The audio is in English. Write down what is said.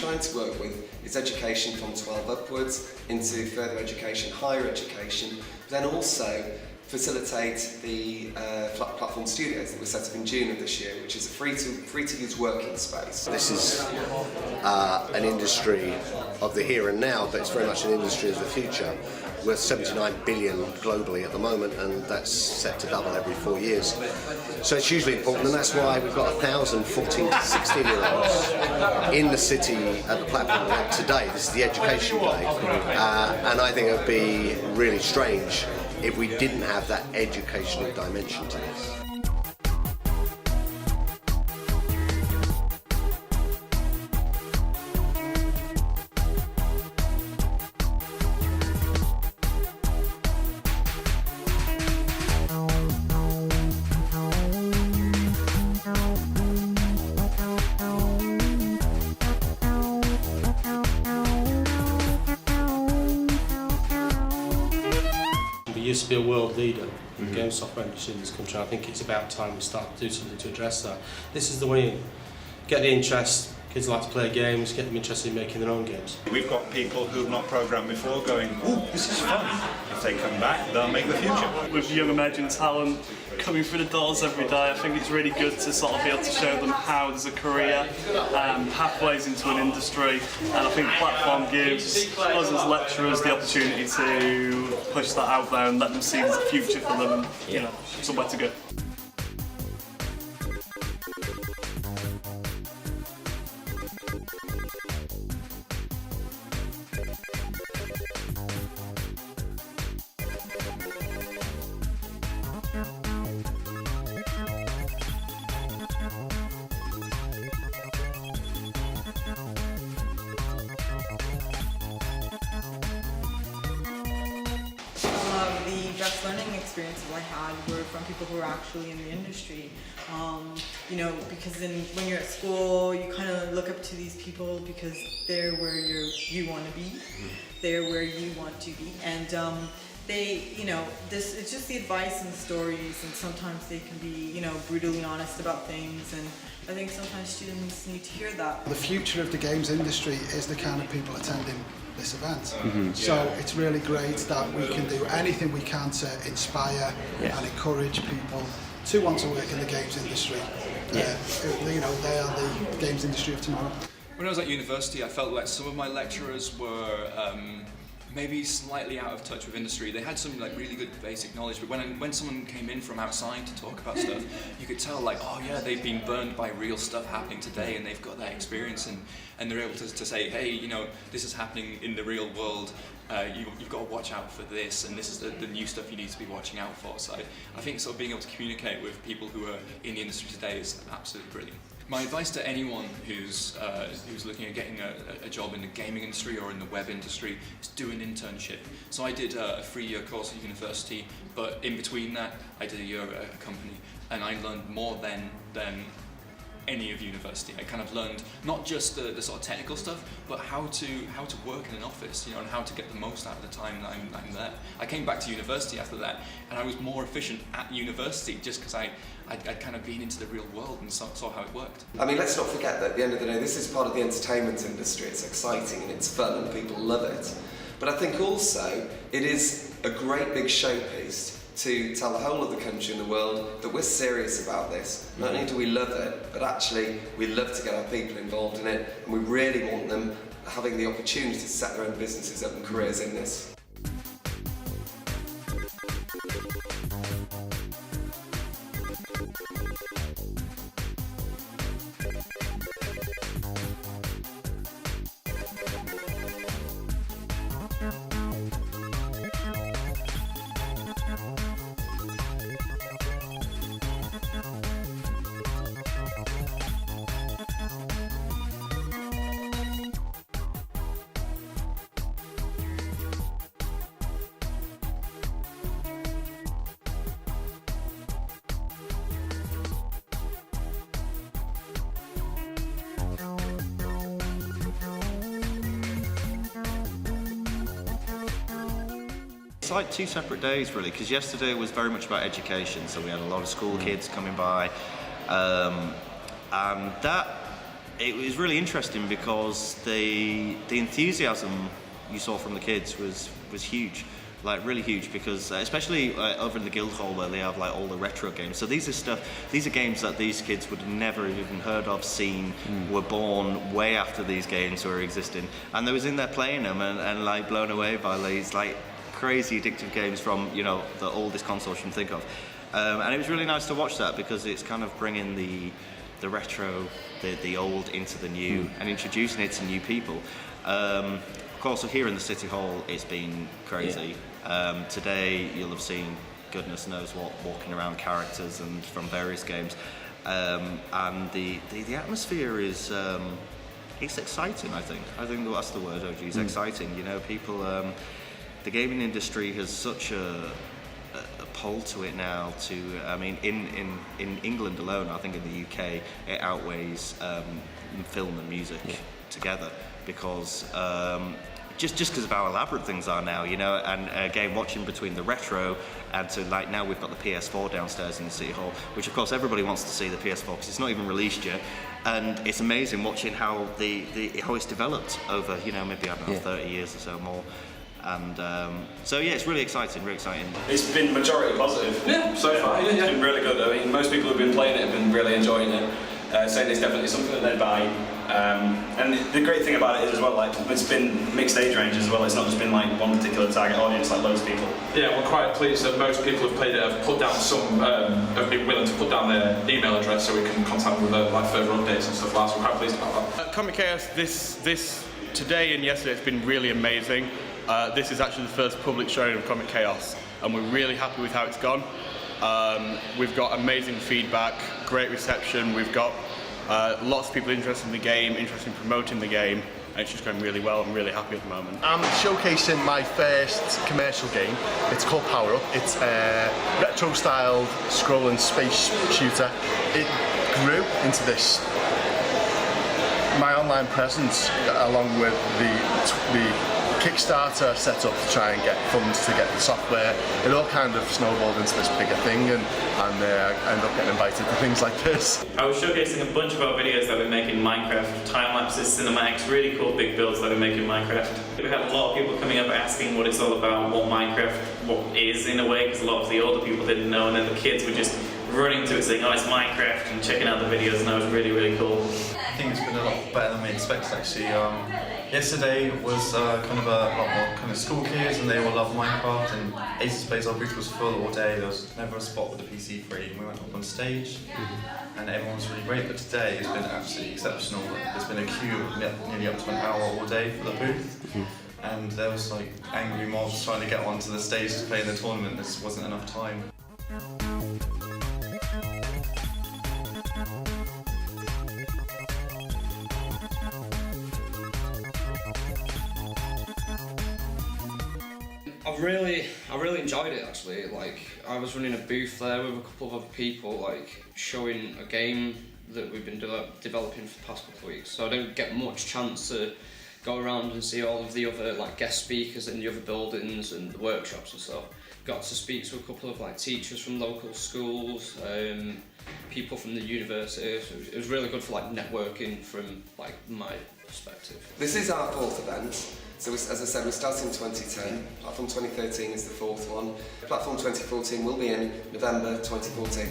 trying to work with is education from 12 upwards into further education, higher education, then also facilitate the platform studios that were set up in June of this year, which is a free-to-use working space. This is an industry of the here and now, but it's very much an industry of the future. We're 79 billion globally at the moment, and that's set to double every 4 years. So it's hugely important, and that's why we've got 1,000 14 to 16-year-olds in the city at the platform lab today. This is the education day, and I think it would be really strange if we didn't have that educational dimension to this. We used to be a world leader in the game software industry in this country. I think it's about time we start to do something to address that. This is the way in. Get the interest. Kids like to play games, get them interested in making their own games. We've got people who've not programmed before going, "Ooh, this is fun." If they come back, they'll make the future. With young emerging talent coming through the doors every day, I think it's really good to sort of be able to show them how there's a career, pathways into an industry, and I think the platform gives us as lecturers the opportunity to push that out there and let them see there's a future for them and, you know, somewhere to go. The best learning experiences I had were from people who are actually in the industry. You know, because when you're at school, you kind of look up to these people because they're where you want to be, they're where you want to be, and they, you know, it's just the advice and the stories, and sometimes they can be, you know, brutally honest about things, and I think sometimes students need to hear that. The future of the games industry is the kind of people attending this event. So it's really great that we can do anything we can to inspire and encourage people to want to work in the games industry. You know, they are the games industry of tomorrow. When I was at university, I felt like some of my lecturers were maybe slightly out of touch with industry. They had some like really good basic knowledge, but when someone came in from outside to talk about stuff, you could tell like, oh yeah, they've been burned by real stuff happening today, and they've got that experience, and they're able to say, hey, you know, this is happening in the real world. You've got to watch out for this, and this is the new stuff you need to be watching out for. So I think sort of being able to communicate with people who are in the industry today is absolutely brilliant. My advice to anyone who's looking at getting a job in the gaming industry or in the web industry is do an internship. So I did a 3-year course at university, but in between that I did a year at a company, and I learned more than any of university. I kind of learned not just the sort of technical stuff, but how to work in an office, you know, and how to get the most out of the time that I'm there. I came back to university after that, and I was more efficient at university just because I'd kind of been into the real world and saw how it worked. I mean, let's not forget that at the end of the day, this is part of the entertainment industry. It's exciting and it's fun and people love it. But I think also it is a great big showpiece to tell the whole of the country and the world that we're serious about this. Not only do we love it, but actually we love to get our people involved in it, and we really want them having the opportunity to set their own businesses up and careers in this. It's like two separate days really, because yesterday was very much about education, so we had a lot of school kids coming by, and that it was really interesting because the enthusiasm you saw from the kids was huge, like really huge, because especially over in the Guildhall where they have like all the retro games. So these are games that these kids would have never even heard of, seen, were born way after these games were existing, and they was in there playing them and like blown away by these like crazy addictive games from, you know, the oldest consoles you can think of. And it was really nice to watch that because it's kind of bringing the retro, the old into the new and introducing it to new people. Of course, here in the City Hall, it's been crazy. Today, you'll have seen goodness knows what walking around characters and from various games. And the atmosphere is, it's exciting, I think. I think that's the word, OG, it's exciting. You know, people, the gaming industry has such a pull to it now. I mean, in England alone, I think in the UK, it outweighs film and music together, because just because of how elaborate things are now, you know. And again, watching between the retro and to like now we've got the PS4 downstairs in the City Hall, which of course everybody wants to see the PS4 because it's not even released yet. And it's amazing watching how how it's developed over, you know, maybe I don't know, 30 years or so more. And so yeah, it's really exciting, really exciting. It's been majority positive. Yeah, so far, yeah. It's been really good. I mean, most people who've been playing it have been really enjoying it, saying it's definitely something that they'd buy. And the great thing about it is as well, like, it's been mixed age range as well. It's not just been like one particular target audience, like loads of people. Yeah, we're quite pleased that most people who've played it have put down have been willing to put down their email address so we can contact them with like further updates and stuff like that. So we're quite pleased about that. Comic Chaos, this today and yesterday has been really amazing. This is actually the first public showing of Comic Chaos, and we're really happy with how it's gone. We've got amazing feedback, great reception. We've got lots of people interested in the game, interested in promoting the game, and it's just going really well. I'm really happy at the moment. I'm showcasing my first commercial game. It's called Power Up. It's a retro-styled scrolling space shooter. It grew into this. My online presence, along with the Kickstarter set up to try and get funds to get the software, it all kind of snowballed into this bigger thing, and I ended up getting invited to things like this. I was showcasing a bunch of our videos that we make in Minecraft, time-lapses, cinematics, really cool big builds that we make in Minecraft. We had a lot of people coming up asking what it's all about, what is in a way, because a lot of the older people didn't know, and then the kids were just running to it saying, oh, it's Minecraft, and checking out the videos, and that was really, really cool. I think it's been a lot better than we expected, actually. Yesterday was kind of a lot more kind of school kids, and they all love Minecraft, and Ace's Plays our booth was full all day. There was never a spot with a PC free. We went up on stage, and everyone was really great, but today has been absolutely exceptional. There's been a queue of nearly up to an hour all day for the booth, and there was like angry mobs trying to get onto the stage to play in the tournament. There just wasn't enough time. I really enjoyed it actually. Like, I was running a booth there with a couple of other people, like showing a game that we've been developing for the past couple of weeks. So I don't get much chance to go around and see all of the other like guest speakers in the other buildings and the workshops and stuff. Got to speak to a couple of like teachers from local schools, people from the university. So it was really good for like networking from like my perspective. This is our fourth event. So as I said, we started in 2010, Platform 2013 is the fourth one. Platform 2014 will be in November 2014.